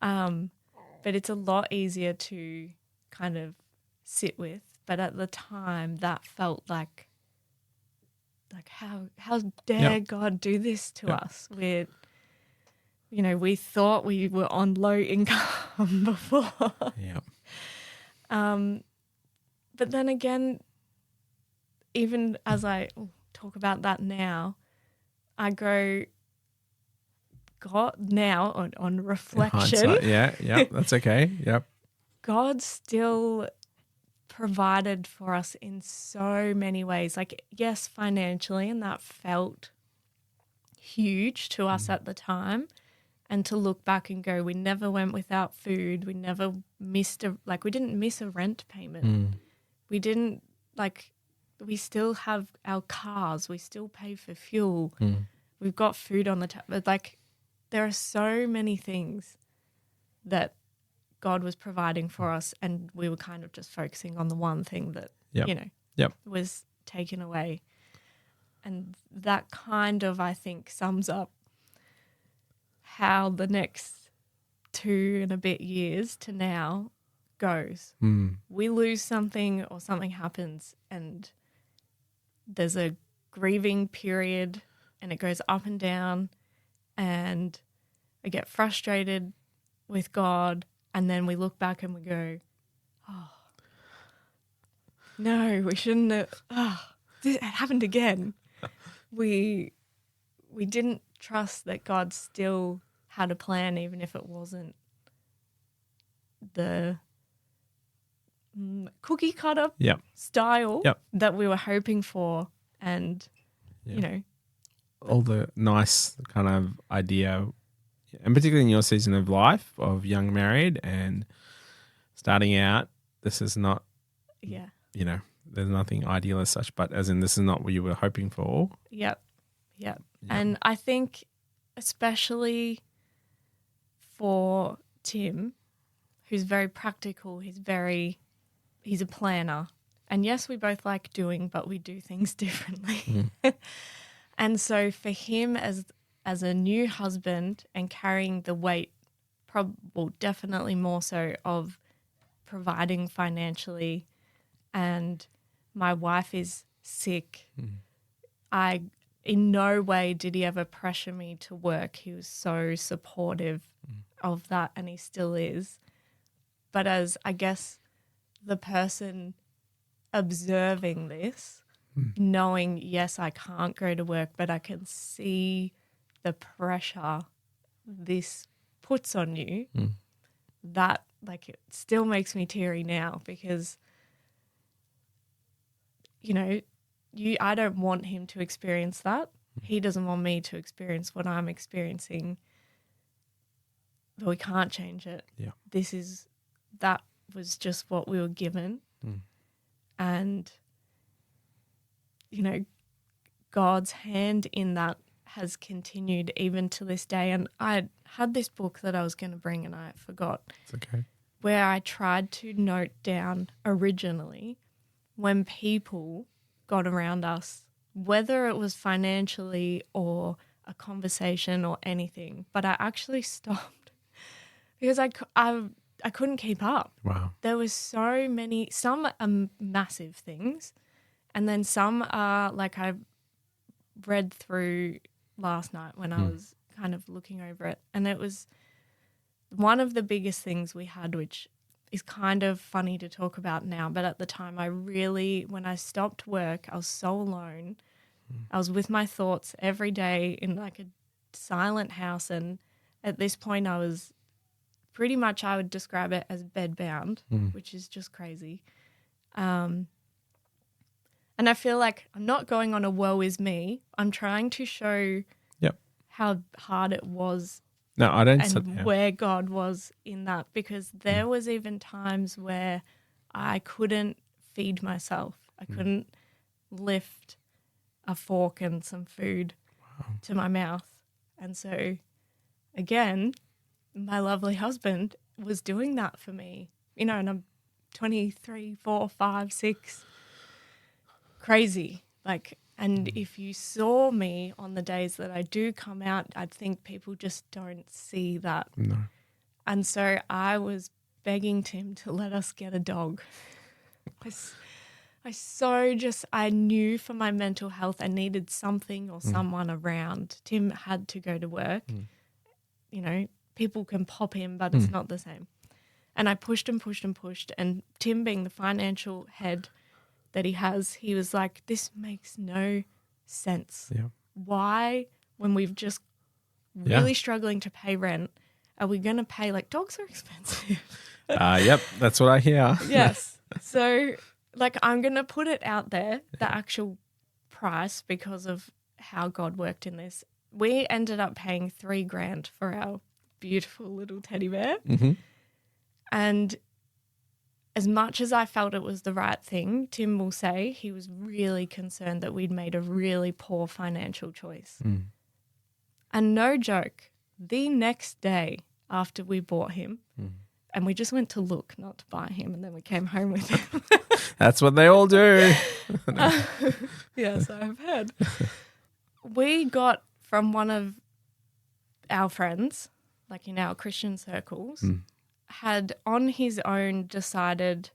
But it's a lot easier to kind of sit with. But at the time, that felt like how dare God do this to us? We thought we were on low income before. But then again, even as I talk about that now, I go, God, now on reflection. That's okay. Yep. God still provided for us in so many ways. Like, yes, financially, and that felt huge to us at the time. And to look back and go, we never went without food. We never missed we didn't miss a rent payment. We didn't, we still have our cars. We still pay for fuel. We've got food on the table. There are so many things that God was providing for us, and we were kind of just focusing on the one thing that, Yep. you know, Yep. was taken away. And that kind of, I think, sums up how the next 2 and a bit years to now goes. We lose something or something happens and there's a grieving period and it goes up and down and I get frustrated with God and then we look back and we go, oh, no, we shouldn't have, it happened again. We didn't trust that God still had a plan even if it wasn't the cookie cutter style that we were hoping for and, you know. All the nice kind of idea, and particularly in your season of life of young married and starting out, this is not, you know, there's nothing ideal as such, but as in this is not what you were hoping for. Yep. And I think especially for Tim, who's very practical, he's a planner. And yes, we both like doing, but we do things differently. And so for him as a new husband and carrying the weight, definitely more so of providing financially, and my wife is sick, in no way did he ever pressure me to work. He was so supportive of that, and he still is. But as, I guess, the person observing this, knowing, yes, I can't go to work, but I can see the pressure this puts on you, that, like, it still makes me teary now because, you know, I don't want him to experience that. He doesn't want me to experience what I'm experiencing, but we can't change it. Yeah. That was just what we were given. And, you know, God's hand in that has continued even to this day. And I had this book that I was going to bring and I forgot. It's okay. Where I tried to note down originally when people got around us, whether it was financially or a conversation or anything, but I actually stopped because I couldn't keep up. Wow. There was so many, some are massive things, and then some are like I read through last night when I was kind of looking over it, and it was one of the biggest things we had, which is kind of funny to talk about now, but at the time when I stopped work, I was so alone. I was with my thoughts every day in like a silent house, and at this point I was pretty much, I would describe it as bedbound, which is just crazy. And I feel like I'm not going on a woe is me. I'm trying to show how hard it was. No, I don't. And where God was in that, because there was even times where I couldn't feed myself. I couldn't lift a fork and some food to my mouth. And so, again, my lovely husband was doing that for me. You know, and I'm 23, 4, 5, 6. Crazy. Like, and if you saw me on the days that I do come out, I think people just don't see that. No. And so I was begging Tim to let us get a dog. I knew for my mental health I needed something or someone around. Tim had to go to work. You know, people can pop in, but it's not the same. And I pushed and pushed and pushed. And Tim, being the financial head that he was like, this makes no sense. Yeah. Why, when we've just really struggling to pay rent, are we going to pay, like, dogs are expensive? Yep, that's what I hear. Yes. So, like, I'm going to put it out there, the actual price, because of how God worked in this. We ended up paying $3,000 for our beautiful little teddy bear. And as much as I felt it was the right thing, Tim will say he was really concerned that we'd made a really poor financial choice. And no joke, the next day after we bought him, And we just went to look, not to buy him, and then we came home with him. That's what they all do. Yes, I've heard. We got from one of our friends, like in our Christian circles, had on his own decided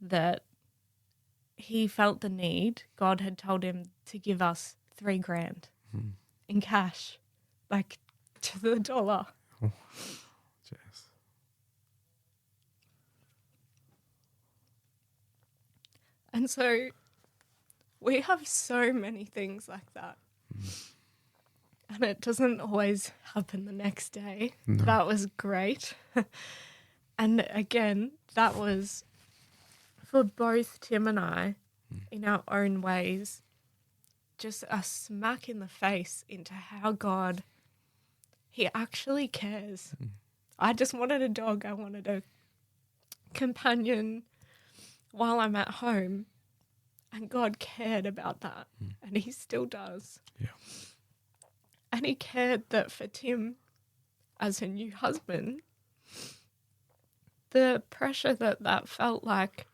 that he felt the need. God had told him to give us $3,000 in cash, like to the dollar. Oh, Jess. And so we have so many things like that. And it doesn't always happen the next day. No. That was great. And again, that was for both Tim and I, in our own ways, just a smack in the face into how God, he actually cares. I just wanted a dog. I wanted a companion while I'm at home. And God cared about that. And he still does. Yeah. And he cared that for Tim, as a new husband, the pressure that felt like,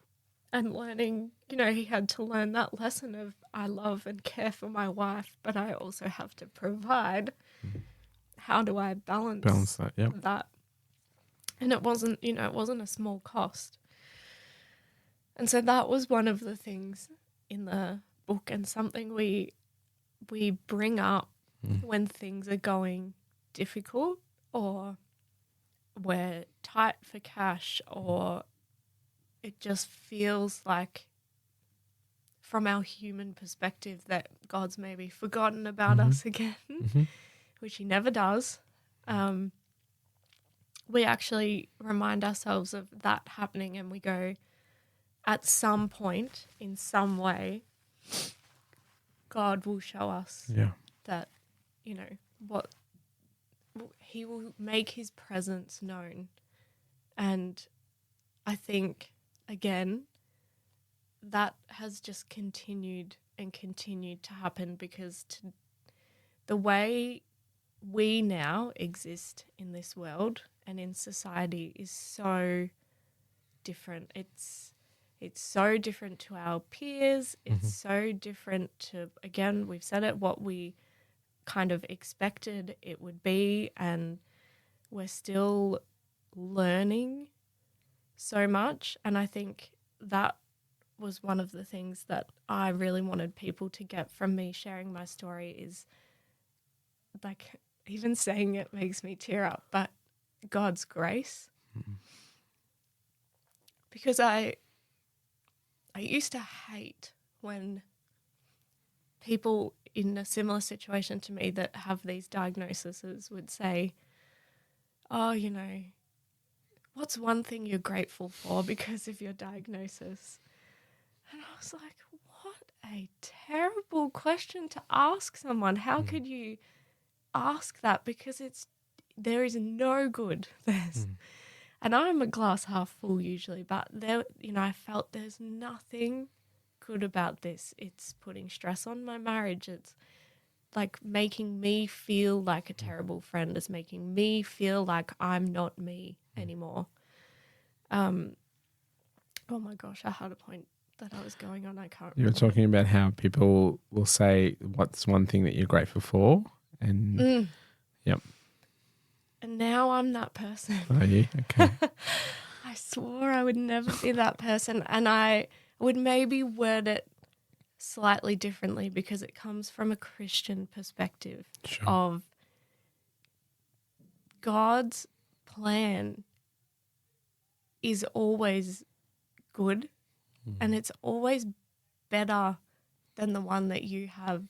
and learning, he had to learn that lesson of I love and care for my wife, but I also have to provide. How do I balance that? Yeah. that? And it wasn't, it wasn't a small cost. And so that was one of the things in the book, and something we bring up when things are going difficult, or we're tight for cash, or it just feels like, from our human perspective, that God's maybe forgotten about us again, which he never does. We actually remind ourselves of that happening, and we go, at some point, in some way, God will show us that, what he will make his presence known. And I think, again, that has just continued and continued to happen, because the way we now exist in this world and in society is so different. It's so different to our peers. It's so different to, again, we've said it, what we kind of expected it would be, and we're still learning so much. And I think that was one of the things that I really wanted people to get from me sharing my story, is like, even saying it makes me tear up, but God's grace. Because I used to hate when people in a similar situation to me that have these diagnoses would say, oh, what's one thing you're grateful for because of your diagnosis? And I was like, what a terrible question to ask someone. How could you ask that? Because there is no good. And I'm a glass half full usually, but there, I felt there's nothing good about this. It's putting stress on my marriage. It's like making me feel like a terrible friend. It's making me feel like I'm not me anymore. Oh my gosh, I had a point that I was going on. I can't remember. You were talking about how people will say, what's one thing that you're grateful for? And yep. And now I'm that person. Are you? Okay. I swore I would never be that person. And I would maybe word it slightly differently, because it comes from a Christian perspective of God's plan is always good, and it's always better than the one that you have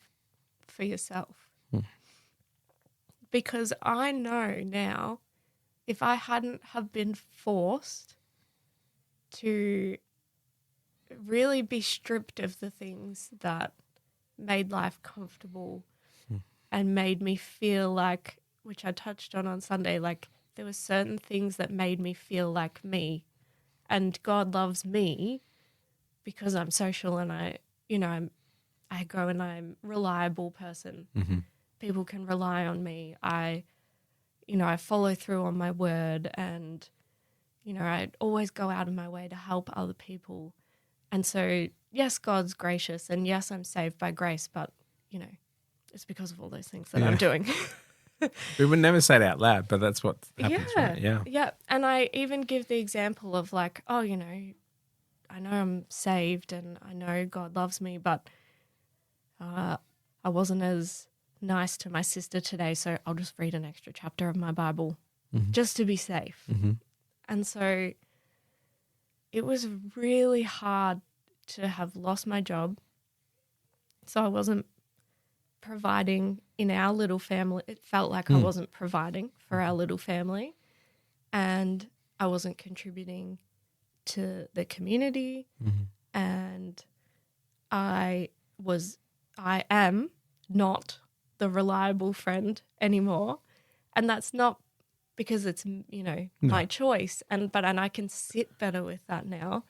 for yourself. Because I know now, if I hadn't have been forced to really be stripped of the things that made life comfortable and made me feel like, which I touched on Sunday, like there were certain things that made me feel like me, and God loves me because I'm social and I go and I'm a reliable person. People can rely on me. I follow through on my word, and, I'd always go out of my way to help other people. And so, yes, God's gracious, and yes, I'm saved by grace, but, it's because of all those things that I'm doing. We would never say it out loud, but that's what happens, right? Yeah. Yeah. And I even give the example of like, I know I'm saved and I know God loves me, but I wasn't as nice to my sister today, so I'll just read an extra chapter of my Bible just to be safe. Mm-hmm. And so it was really hard to have lost my job. So I wasn't providing in our little family. It felt like I wasn't providing for our little family, and I wasn't contributing to the community, and I am not the reliable friend anymore. And that's not because it's, my choice, and I can sit better with that now.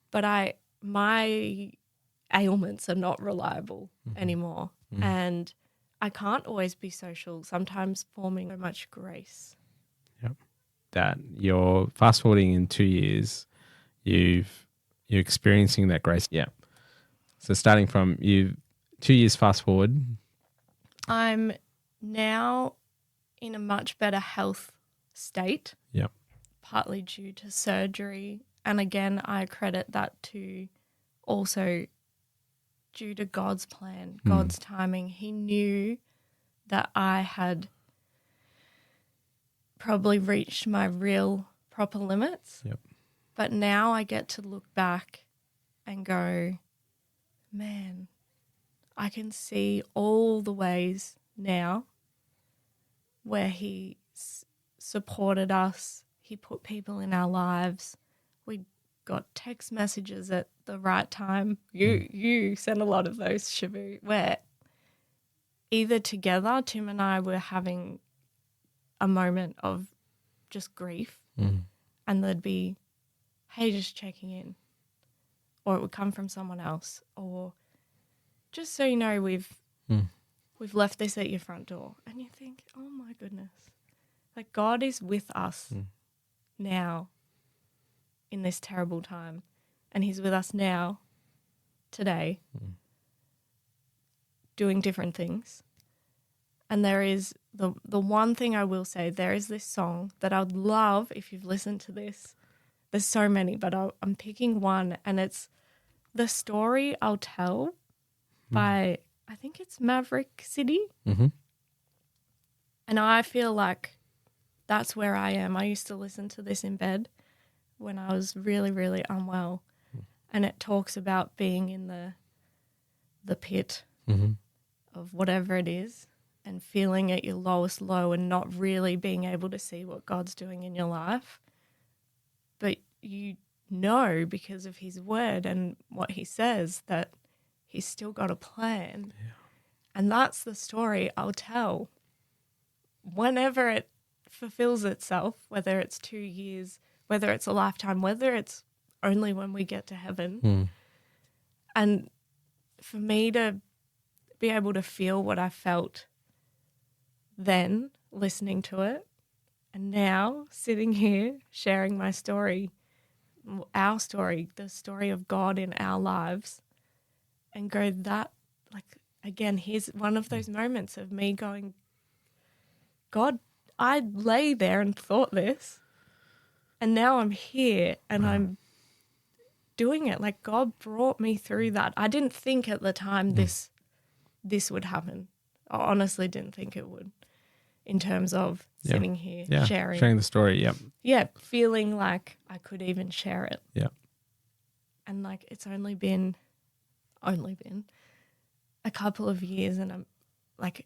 But my ailments are not reliable anymore. And I can't always be social, sometimes forming so much grace. Yep. That you're fast forwarding in 2 years, you're experiencing that grace. Yeah. So starting from 2 years fast forward. I'm now in a much better health state. Yep. Partly due to surgery. And again, I credit that to also due to God's plan, God's timing. He knew that I had probably reached my real proper limits. Yep. But now I get to look back and go, man, I can see all the ways now where he supported us. He put people in our lives. We got text messages at the right time. You sent a lot of those, Shebu, where either together, Tim and I were having a moment of just grief, and there'd be, hey, just checking in, or it would come from someone else, or just so you know, we've left this at your front door, and you think, oh my goodness, like God is with us now in this terrible time, and he's with us now, today, doing different things. And there is the one thing I will say, there is this song that I would love if you've listened to this. There's so many, but I'm picking one, and it's The Story I'll Tell by, I think it's Maverick City. Mm-hmm. And I feel like that's where I am. I used to listen to this in bed when I was really, really unwell. And it talks about being in the pit of whatever it is and feeling at your lowest low and not really being able to see what God's doing in your life. But you know, because of his word and what he says, that he's still got a plan. Yeah. And that's the story I'll tell whenever it fulfills itself, whether it's 2 years, whether it's a lifetime, whether it's only when we get to heaven. And for me to be able to feel what I felt then, listening to it, and now sitting here sharing my story, our story, the story of God in our lives, and go that, like, again, here's one of those moments of me going, God, I lay there and thought this, and now I'm here and I'm doing it. Like, God brought me through that. I didn't think at the time this would happen. I honestly didn't think it would, in terms of sitting here sharing the story. Yep. Yeah, feeling like I could even share it. Yeah. And like, it's only been a couple of years, and I'm like,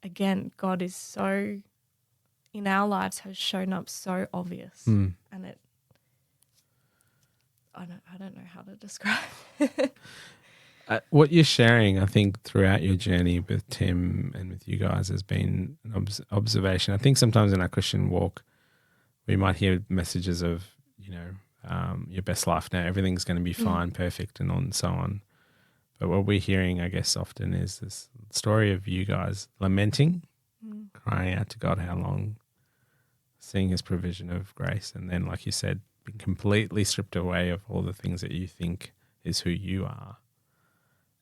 again, God is so, in our lives, has shown up so obvious, and it, I don't know how to describe it. What you're sharing, I think, throughout your journey with Tim and with you guys has been an observation. I think sometimes in our Christian walk, we might hear messages of, your best life now, everything's going to be fine, perfect, and so on. But what we're hearing, I guess, often is this story of you guys lamenting, crying out to God, how long? seeing his provision of grace, and then, like you said, being completely stripped away of all the things that you think is who you are.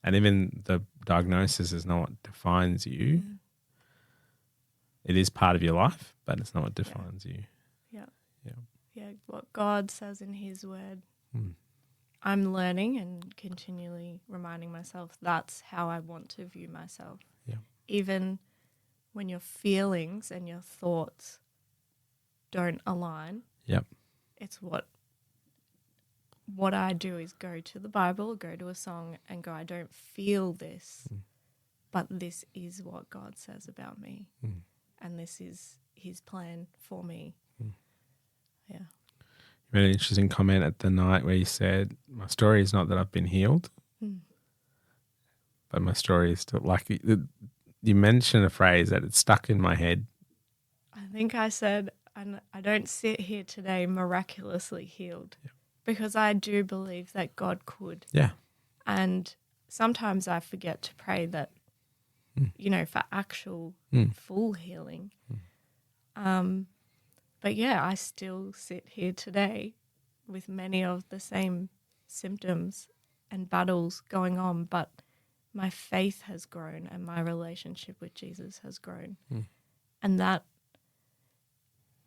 And even the diagnosis is not what defines you. Mm. It is part of your life, but it's not what defines you. Yeah. Yeah. Yeah, what God says in his word. Mm. I'm learning and continually reminding myself that's how I want to view myself. Yeah. Even when your feelings and your thoughts don't align. Yep. It's what I do is go to the Bible, go to a song and go, I don't feel this, but this is what God says about me. Mm. And this is his plan for me. Mm. Yeah. You made an interesting comment at the night where you said, my story is not that I've been healed, but my story is still, like, you mentioned a phrase that it's stuck in my head. I think I said, I don't sit here today miraculously healed, because I do believe that God could. Yeah. And sometimes I forget to pray that, for actual full healing. But yeah, I still sit here today with many of the same symptoms and battles going on, but my faith has grown and my relationship with Jesus has grown. And that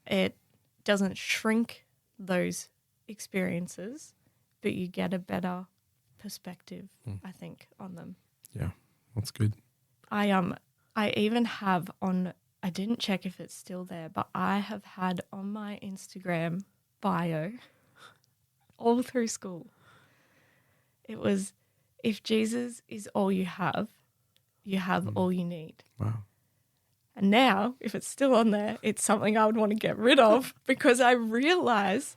it doesn't shrink those experiences, but you get a better perspective, I think, on them. Yeah, that's good. I even have on, I didn't check if it's still there, but I have had on my Instagram bio all through school. It was, if Jesus is all you have all you need. Wow. And now, if it's still on there, it's something I would want to get rid of, because I realize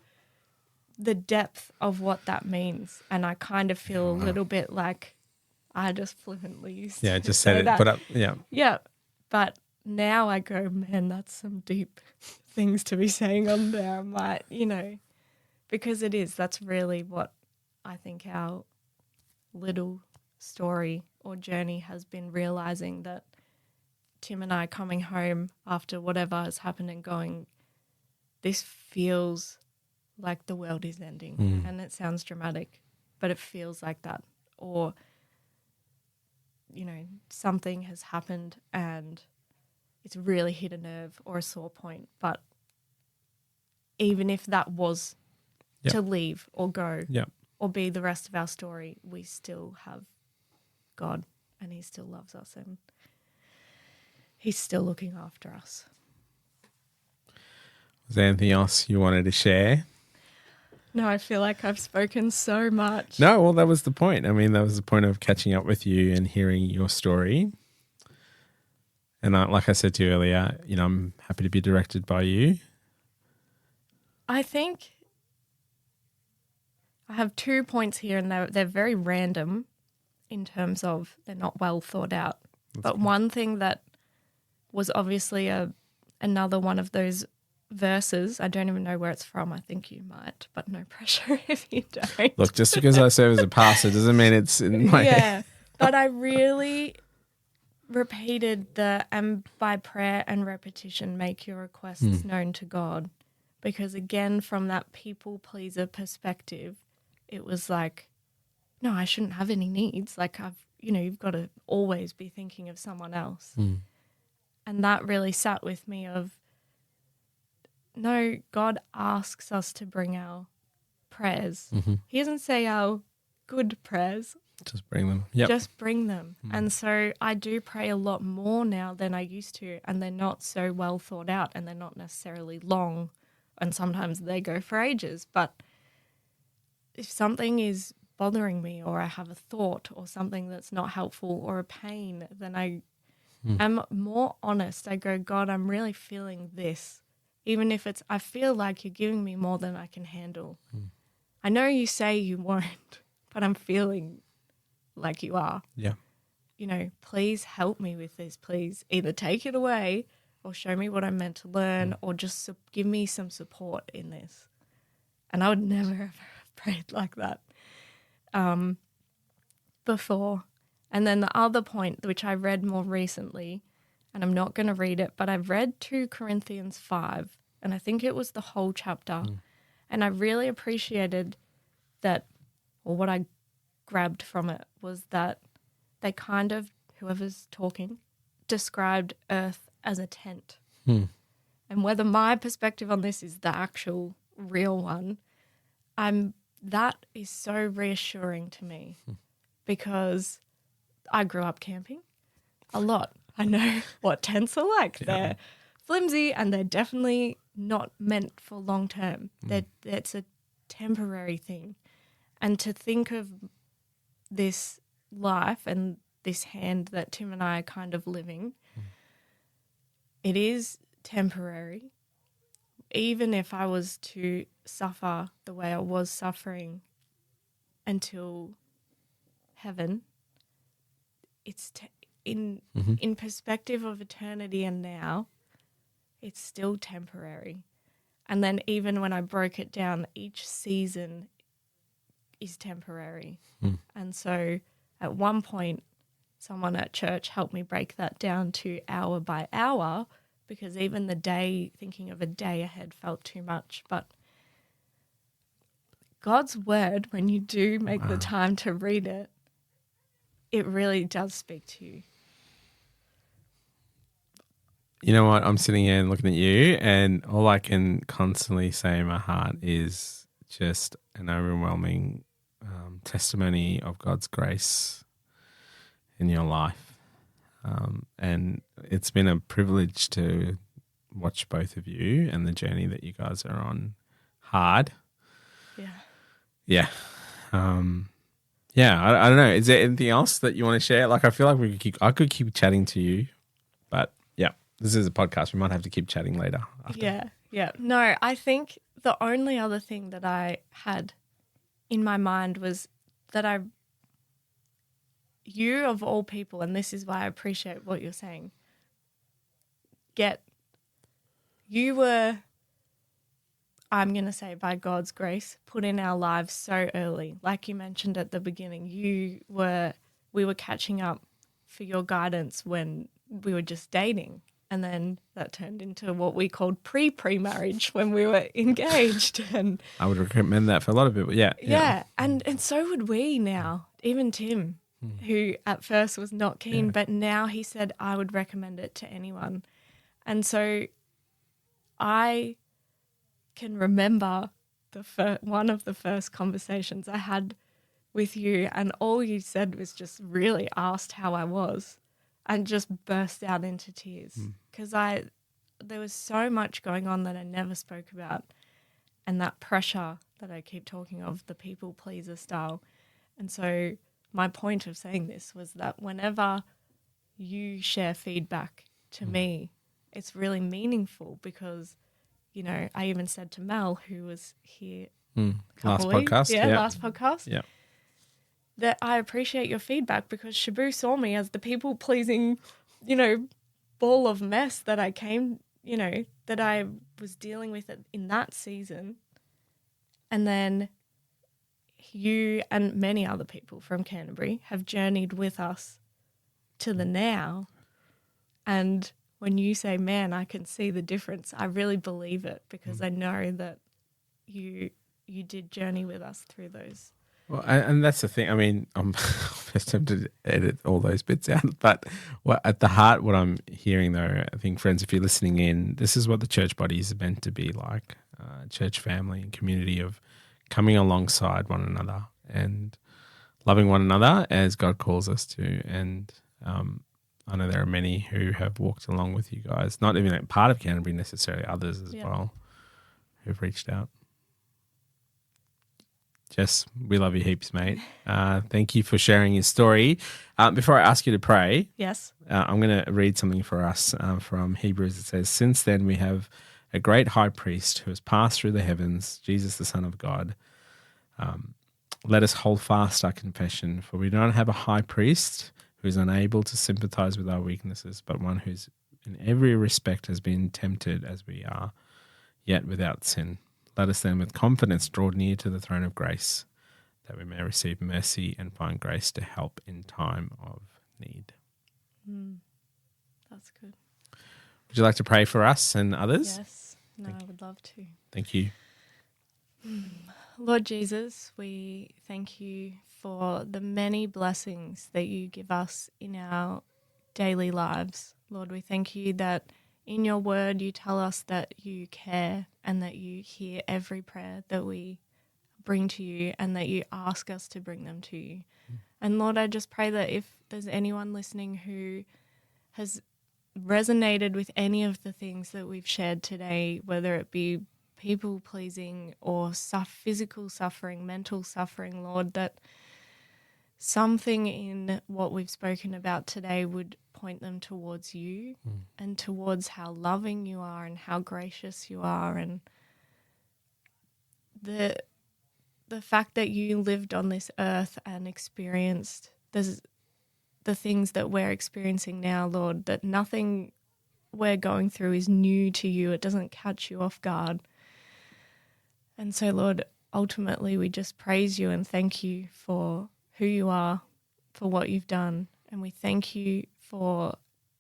the depth of what that means. And I kind of feel a little bit like I just fluently used to Just say said it, that. put up, yeah. Yeah, but now I go, man, that's some deep things to be saying on there. I might, because it is. That's really what I think our little story or journey has been, realizing that Tim and I coming home after whatever has happened and going, this feels like the world is ending. And it sounds dramatic, but it feels like that. Or, something has happened and it's really hit a nerve or a sore point. But even if that was to leave or go or be the rest of our story, we still have God and he still loves us and he's still looking after us. Was there anything else you wanted to share? No, I feel like I've spoken so much. No, well, that was the point. I mean, that was the point of catching up with you and hearing your story. And like I said to you earlier, I'm happy to be directed by you. I think I have 2 points here, and they're very random in terms of they're not well thought out. But one thing that was obviously another one of those verses, I don't even know where it's from. I think you might, but no pressure if you don't. Look, just because I serve as a pastor doesn't mean it's in my head. But I really repeated and by prayer and repetition make your requests known to God, because again, from that people pleaser perspective, it was like, no, I shouldn't have any needs. Like you've got to always be thinking of someone else. And that really sat with me of, no, God asks us to bring our prayers. He doesn't say our good prayers. Just bring them. Yep. Just bring them. And so I do pray a lot more now than I used to, and they're not so well thought out and they're not necessarily long, and sometimes they go for ages. But if something is bothering me or I have a thought or something that's not helpful or a pain, then I am more honest. I go, God, I'm really feeling this. Even if I feel like you're giving me more than I can handle. I know you say you won't, but I'm feeling like you are. Yeah. Please help me with this. Please either take it away or show me what I'm meant to learn or just give me some support in this. And I would never have prayed like that before. And then the other point, which I read more recently, and I'm not going to read it, but I've read 2 Corinthians 5, And I think it was the whole chapter. And I really appreciated that, or what I grabbed from it was that they kind of, whoever's talking, described Earth as a tent. And whether my perspective on this is the actual real one, that is so reassuring to me because I grew up camping a lot. I know what tents are like. Yeah. They're flimsy and they're definitely not meant for long term. It's a temporary thing. And to think of this life and this hand that Tim and I are kind of living, it is temporary. Even if I was to suffer the way I was suffering until heaven, it's in perspective of eternity and now, it's still temporary. And then even when I broke it down, each season is temporary. And so at one point, someone at church helped me break that down to hour by hour, because even thinking of a day ahead felt too much. But God's word, when you do make the time to read it, it really does speak to you. You know what? I'm sitting here and looking at you, and all I can constantly say in my heart is just an overwhelming testimony of God's grace in your life. And it's been a privilege to watch both of you and the journey that you guys are on. Hard. Yeah. I don't know. Is there anything else that you want to share? Like, I feel like I could keep chatting to you, but yeah, this is a podcast. We might have to keep chatting later. After. Yeah. No, I think the only other thing that I had in my mind was that you of all people, and this is why I appreciate what you're saying, you were, I'm going to say by God's grace, put in our lives so early. Like you mentioned at the beginning, we were catching up for your guidance when we were just dating. And then that turned into what we called pre-marriage when we were engaged. And I would recommend that for a lot of people. Yeah. Yeah. And so would we now, even Tim, who at first was not keen, but now he said I would recommend it to anyone. And so I can remember one of the first conversations I had with you, and all you said was just really asked how I was and just burst out into tears because there was so much going on that I never spoke about, and that pressure that I keep talking of, the people pleaser style. And so my point of saying this was that whenever you share feedback to me, it's really meaningful because, you know, I even said to Mel, who was here last podcast, that I appreciate your feedback because Shebu saw me as the people-pleasing, you know, ball of mess that I came, you know, that I was dealing with in that season. And then you and many other people from Canterbury have journeyed with us to the now. And when you say, man, I can see the difference, I really believe it because I know that you did journey with us through those. Well, and that's the thing. I mean, I'm just tempted to edit all those bits out. But at the heart, what I'm hearing though, I think, friends, if you're listening in, this is what the church body is meant to be like, church family and community of coming alongside one another and loving one another as God calls us to. And I know there are many who have walked along with you guys, not even a part of Canterbury necessarily, others as well, who've reached out. Jess, we love you heaps, mate. Thank you for sharing your story. Before I ask you to pray, yes, I'm going to read something for us from Hebrews. It says, since then we have a great high priest who has passed through the heavens, Jesus, the Son of God. Let us hold fast our confession, for we don't have a high priest who is unable to sympathize with our weaknesses, but one who's in every respect has been tempted as we are, yet without sin. Let us then with confidence draw near to the throne of grace, that we may receive mercy and find grace to help in time of need. That's good. Would you like to pray for us and others? Yes. No, I would love to. Thank you. Lord Jesus, we thank you for the many blessings that you give us in our daily lives. Lord, we thank you that in your word you tell us that you care and that you hear every prayer that we bring to you and that you ask us to bring them to you. And Lord, I just pray that if there's anyone listening who has resonated with any of the things that we've shared today, whether it be people pleasing or physical suffering, mental suffering, Lord, that something in what we've spoken about today would point them towards you and towards how loving you are and how gracious you are, and the fact that you lived on this earth and experienced the things that we're experiencing now, Lord, that nothing we're going through is new to you. It doesn't catch you off guard. And so, Lord, ultimately we just praise you and thank you for who you are, for what you've done. And we thank you for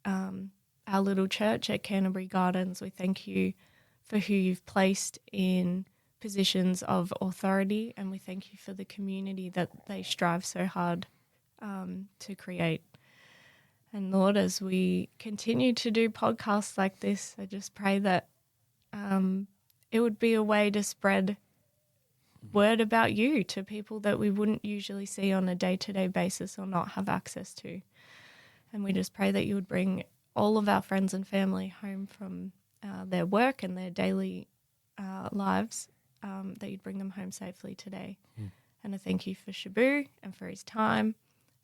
our little church at Canterbury Gardens. We thank you for who you've placed in positions of authority, and we thank you for the community that they strive so hard to create. And Lord, as we continue to do podcasts like this, I just pray that it would be a way to spread word about you to people that we wouldn't usually see on a day-to-day basis or not have access to. And we just pray that you would bring all of our friends and family home from their work and their daily lives, that you'd bring them home safely today. And I thank you for Shebu and for his time,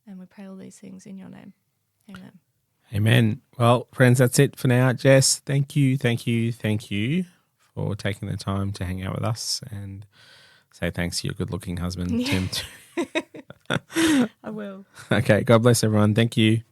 and we pray all these things in your name. Amen. Amen. Well, friends, that's it for now. Jess, thank you for taking the time to hang out with us, and say thanks to your good-looking husband, Tim. I will. Okay, God bless everyone. Thank you.